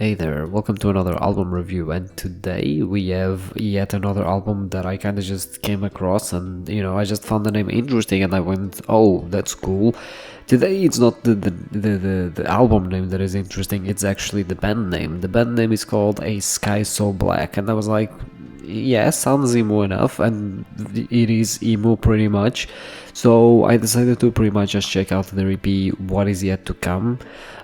Hey there, welcome to another album review, and today we have yet another album that I kind of just came across, and I just found the name interesting and I went, oh, that's cool. Today it's not the album name that is interesting, it's actually the band name. The band name is called ASkySoBlack, and I was like, yeah, sounds emo enough, and it is emo pretty much. So I decided to pretty much just check out their EP, What Is Yet to Come.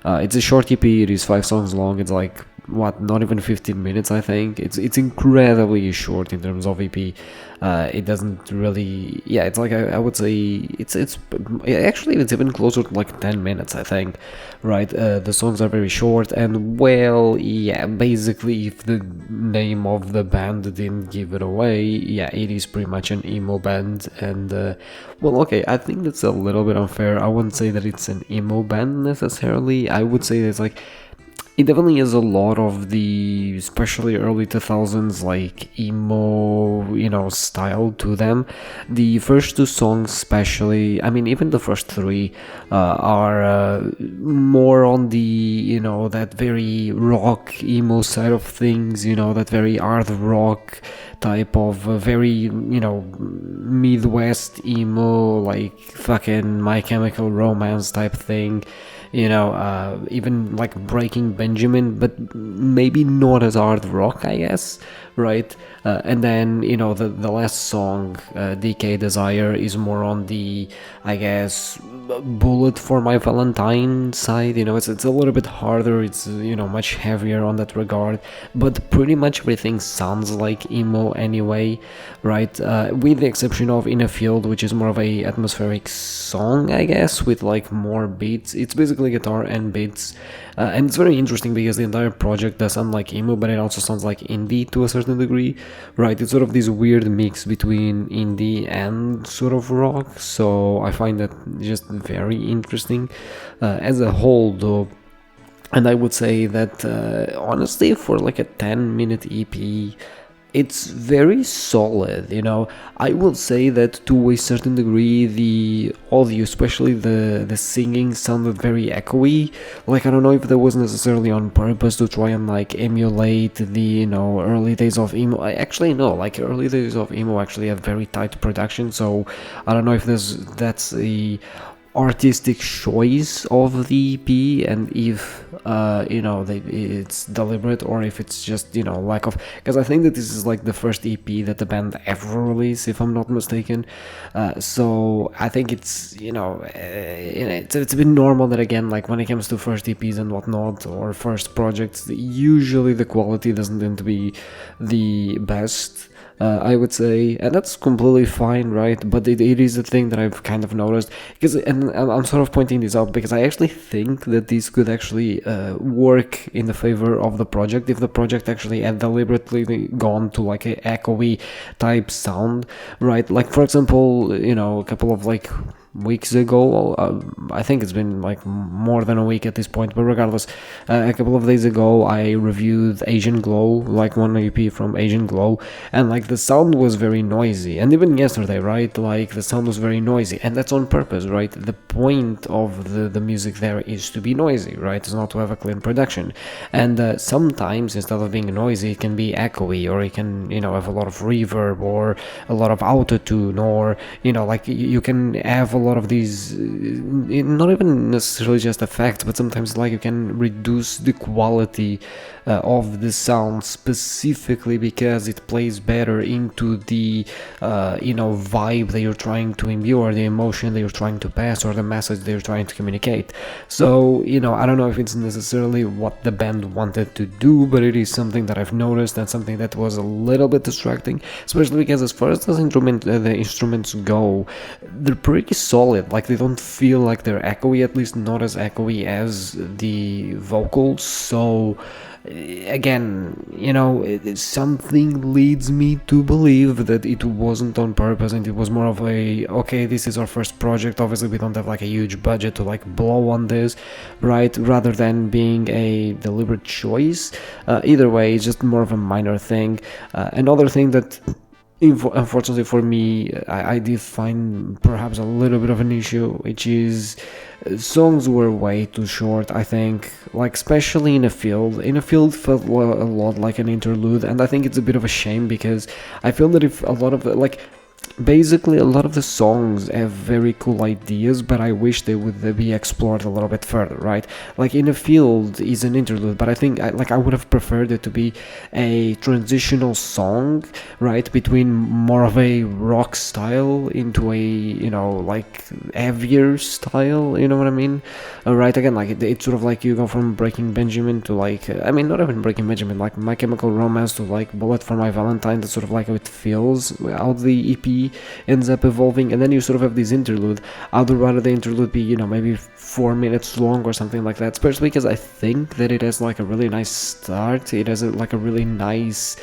It's a short EP, it is 5 songs long, it's like, what, not even 15 minutes, I think. It's incredibly short in terms of EP. It doesn't really, yeah, it's like, I would say, actually, it's even closer to like 10 minutes, I think, right? The songs are very short, and well, yeah, basically, if the name of the band didn't give it away, yeah, it is pretty much an emo band, and, well, okay, I think that's a little bit unfair. I wouldn't say that it's an emo band necessarily. I would say it's like, it definitely has a lot of the, especially early 2000s, like emo, style to them. The first two songs, especially, I mean, even the first three, are more on the, that very rock emo side of things, that very hard rock type of very, Midwest emo, like fucking My Chemical Romance type thing. Even like Breaking Benjamin, but maybe not as hard rock, I guess, right? And then, the last song, DK Desire, is more on the, I guess, Bullet for My Valentine side. It's a little bit harder, it's, much heavier on that regard, but pretty much everything sounds like emo anyway, right? With the exception of In a Field, which is more of a atmospheric song, I guess, with like more beats. It's basically guitar and beats, and it's very interesting because the entire project does sound like emo, but it also sounds like indie to a certain degree, right? It's sort of this weird mix between indie and sort of rock, so I find that just very interesting as a whole, though. And I would say that honestly, for like a 10-minute EP, it's very solid. I will say that to a certain degree, the audio, especially the singing, sounded very echoey. Like, I don't know if that was necessarily on purpose to try and like emulate the early days of emo. I actually know, like, early days of emo actually have very tight production, so I don't know if that's a artistic choice of the EP, and if it's deliberate, or if it's just lack of, because I think that this is like the first EP that the band ever released, if I'm not mistaken. So I think it's it's a bit normal that, again, like when it comes to first EPs and whatnot, or first projects, usually the quality doesn't tend to be the best. I would say, and that's completely fine, right? But it is a thing that I've kind of noticed, and I'm sort of pointing this out because I actually think that this could actually work in the favor of the project if the project actually had deliberately gone to like a echoey type sound, right? Like, for example, a couple of like weeks ago, I think it's been like more than a week at this point, but regardless, a couple of days ago I reviewed Asian Glow, like one EP from Asian Glow, and like the sound was very noisy, and even yesterday, right, like the sound was very noisy, and that's on purpose, right? The point of the music there is to be noisy, right? It's not to have a clean production, and sometimes instead of being noisy, it can be echoey, or it can have a lot of reverb, or a lot of auto-tune, or like you can have a lot of these, not even necessarily just effects, but sometimes like you can reduce the quality of the sound specifically because it plays better into the vibe that you're trying to imbue, or the emotion that you're trying to pass, or the message that you're trying to communicate. So I don't know if it's necessarily what the band wanted to do, but it is something that I've noticed, and something that was a little bit distracting, especially because as far as the instruments go, they're pretty solid. Like, they don't feel like they're echoey, at least not as echoey as the vocals. So again, something leads me to believe that it wasn't on purpose, and it was more of a, okay, this is our first project, obviously we don't have like a huge budget to like blow on this, right, rather than being a deliberate choice. Either way, it's just more of a minor thing. Another thing that Unfortunately for me, I did find perhaps a little bit of an issue, which is songs were way too short. I think, like especially in a field. In a field felt a lot like an interlude, and I think it's a bit of a shame because I feel that if a lot of like basically a lot of the songs have very cool ideas, but I wish they would be explored a little bit further, right? Like in a field is an interlude, but I think I would have preferred it to be a transitional song, right, between more of a rock style into a, you know, like heavier style, you know what I mean? Right, again, like it's sort of like you go from Breaking Benjamin to like I mean, not even Breaking Benjamin, like My Chemical Romance to like Bullet for My Valentine. That's sort of like how it feels, how the EP ends up evolving, and then you sort of have this interlude. I would rather the interlude be, you know, maybe 4 minutes long or something like that, especially because I think that it has like a really nice start. It has like a really nice,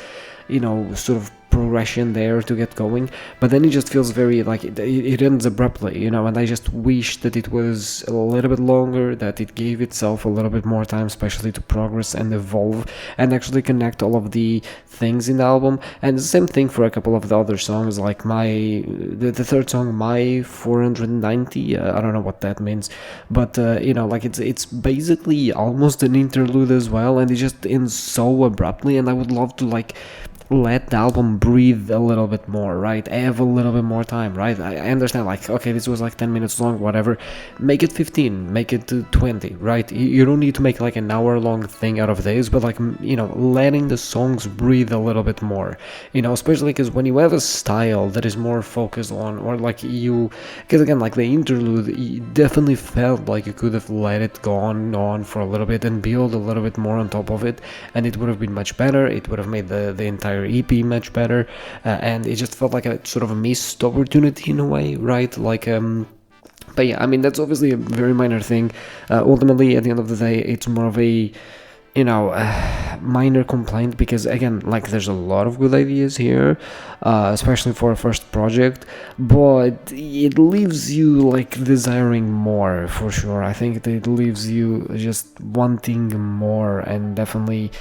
you know, sort of progression there to get going, but then it just feels very like it ends abruptly, you know, and I just wish that it was a little bit longer, that it gave itself a little bit more time, especially to progress and evolve and actually connect all of the things in the album. And the same thing for a couple of the other songs, like the third song, My 490, I don't know what that means, but you know, like it's basically almost an interlude as well, and it just ends so abruptly, and I would love to like let the album breathe a little bit more, right? Have a little bit more time, right? I understand, like, okay, this was like 10 minutes long, whatever. Make it 15, make it 20, right? You don't need to make like an hour long thing out of this, but like, you know, letting the songs breathe a little bit more, you know, especially because when you have a style that is more focused on, or like because again, like the interlude, it definitely felt like you could have let it go on for a little bit and build a little bit more on top of it, and it would have been much better. It would have made the entire EP much better, and it just felt like a sort of a missed opportunity in a way, right? Like but yeah, I mean, that's obviously a very minor thing. Ultimately, at the end of the day, it's more of a, you know, minor complaint, because again, like, there's a lot of good ideas here, especially for a first project, but it leaves you like desiring more, for sure. I think that it leaves you just wanting more, and definitely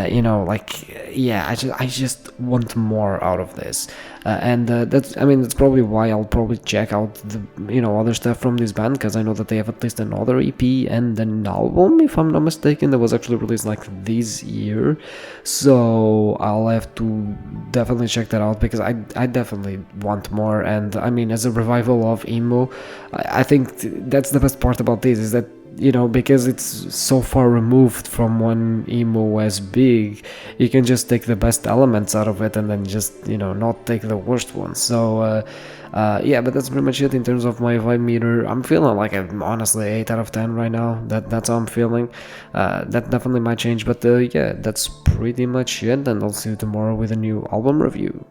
you know, like, yeah, I just want more out of this, and that's, I mean, that's probably why I'll probably check out the, you know, other stuff from this band, because I know that they have at least another EP and an album, if I'm not mistaken, that was actually released like this year. So I'll have to definitely check that out, because I definitely want more. And I mean, as a revival of emo, I think that's the best part about this, is that, you know, because it's so far removed from when emo was big, you can just take the best elements out of it and then just, you know, not take the worst ones. So yeah, but that's pretty much it in terms of my vibe meter. I'm feeling like I'm honestly 8 out of 10 right now. That's how I'm feeling. That definitely might change, but yeah, that's pretty much it, and I'll see you tomorrow with a new album review.